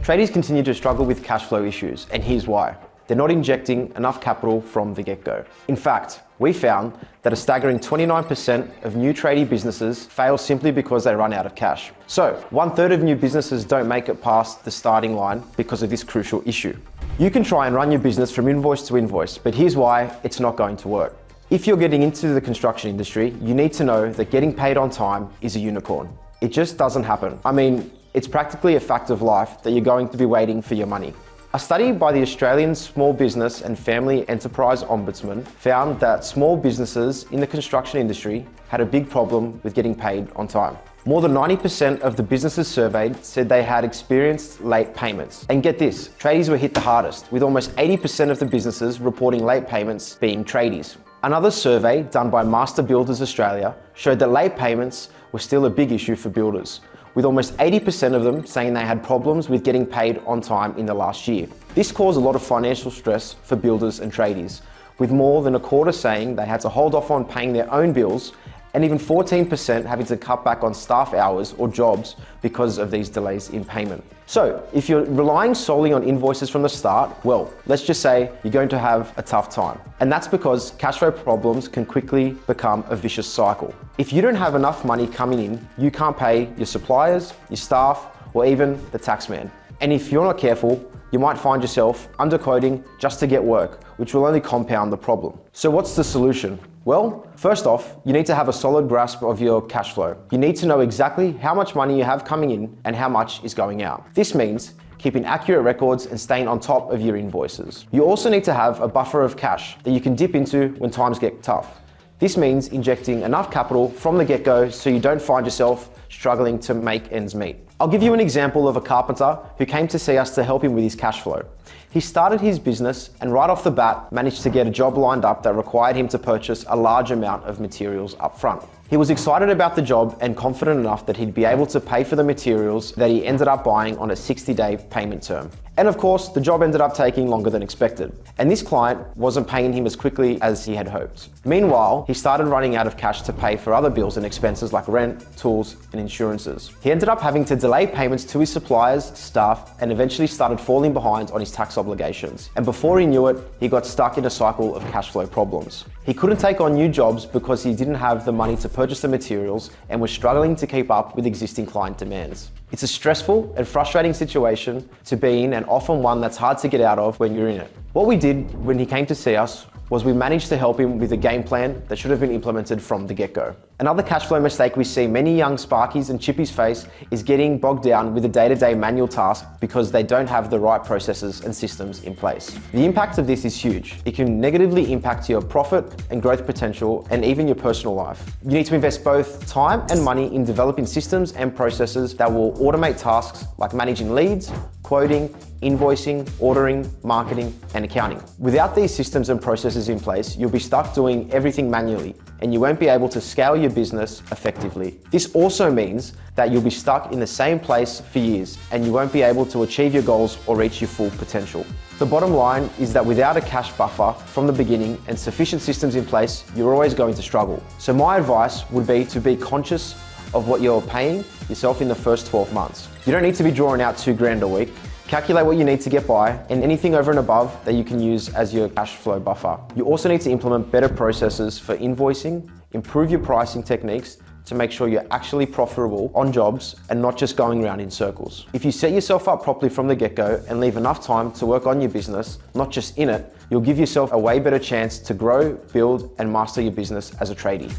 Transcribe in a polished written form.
Tradies continue to struggle with cash flow issues, and here's why. They're not injecting enough capital from the get-go. In fact, we found that a staggering 29% of new tradie businesses fail simply because they run out of cash. So, 1/3 of new businesses don't make it past the starting line because of this crucial issue. You can try and run your business from invoice to invoice, but here's why it's not going to work. If you're getting into the construction industry, you need to know that getting paid on time is a unicorn. It just doesn't happen. I mean, it's practically a fact of life that you're going to be waiting for your money. A study by the Australian Small Business and Family Enterprise Ombudsman found that small businesses in the construction industry had a big problem with getting paid on time. More than 90% of the businesses surveyed said they had experienced late payments. And get this, tradies were hit the hardest, with almost 80% of the businesses reporting late payments being tradies. Another survey done by Master Builders Australia showed that late payments were still a big issue for builders, with almost 80% of them saying they had problems with getting paid on time in the last year. This caused a lot of financial stress for builders and tradies, with more than a quarter saying they had to hold off on paying their own bills, and even 14% having to cut back on staff hours or jobs because of these delays in payment. So, if you're relying solely on invoices from the start, well, let's just say you're going to have a tough time. And that's because cash flow problems can quickly become a vicious cycle. If you don't have enough money coming in, you can't pay your suppliers, your staff, or even the taxman. And if you're not careful, you might find yourself underquoting just to get work, which will only compound the problem. So what's the solution? Well, first off, you need to have a solid grasp of your cash flow. You need to know exactly how much money you have coming in and how much is going out. This means keeping accurate records and staying on top of your invoices. You also need to have a buffer of cash that you can dip into when times get tough. This means injecting enough capital from the get-go so you don't find yourself struggling to make ends meet. I'll give you an example of a carpenter who came to see us to help him with his cash flow. He started his business and right off the bat managed to get a job lined up that required him to purchase a large amount of materials up front. He was excited about the job and confident enough that he'd be able to pay for the materials that he ended up buying on a 60-day payment term. And of course, the job ended up taking longer than expected. And this client wasn't paying him as quickly as he had hoped. Meanwhile, he started running out of cash to pay for other bills and expenses like rent, tools, and insurances. He ended up having to delay payments to his suppliers, staff, and eventually started falling behind on his tax obligations. And before he knew it, he got stuck in a cycle of cash flow problems. He couldn't take on new jobs because he didn't have the money to purchase the materials and was struggling to keep up with existing client demands. It's a stressful and frustrating situation to be in and often one that's hard to get out of when you're in it. What we did when he came to see us was we managed to help him with a game plan that should have been implemented from the get-go. Another cash flow mistake we see many young Sparkies and Chippies face is getting bogged down with the day-to-day manual tasks because they don't have the right processes and systems in place. The impact of this is huge. It can negatively impact your profit and growth potential and even your personal life. You need to invest both time and money in developing systems and processes that will automate tasks like managing leads, quoting, invoicing, ordering, marketing, and accounting. Without these systems and processes in place, you'll be stuck doing everything manually and you won't be able to scale your business effectively. This also means that you'll be stuck in the same place for years and you won't be able to achieve your goals or reach your full potential. The bottom line is that without a cash buffer from the beginning and sufficient systems in place, you're always going to struggle. So my advice would be to be conscious of what you're paying yourself in the first 12 months. You don't need to be drawing out $2,000 a week. Calculate what you need to get by and anything over and above that you can use as your cash flow buffer. You also need to implement better processes for invoicing, improve your pricing techniques to make sure you're actually profitable on jobs and not just going around in circles. If you set yourself up properly from the get-go and leave enough time to work on your business, not just in it, you'll give yourself a way better chance to grow, build, and master your business as a tradie.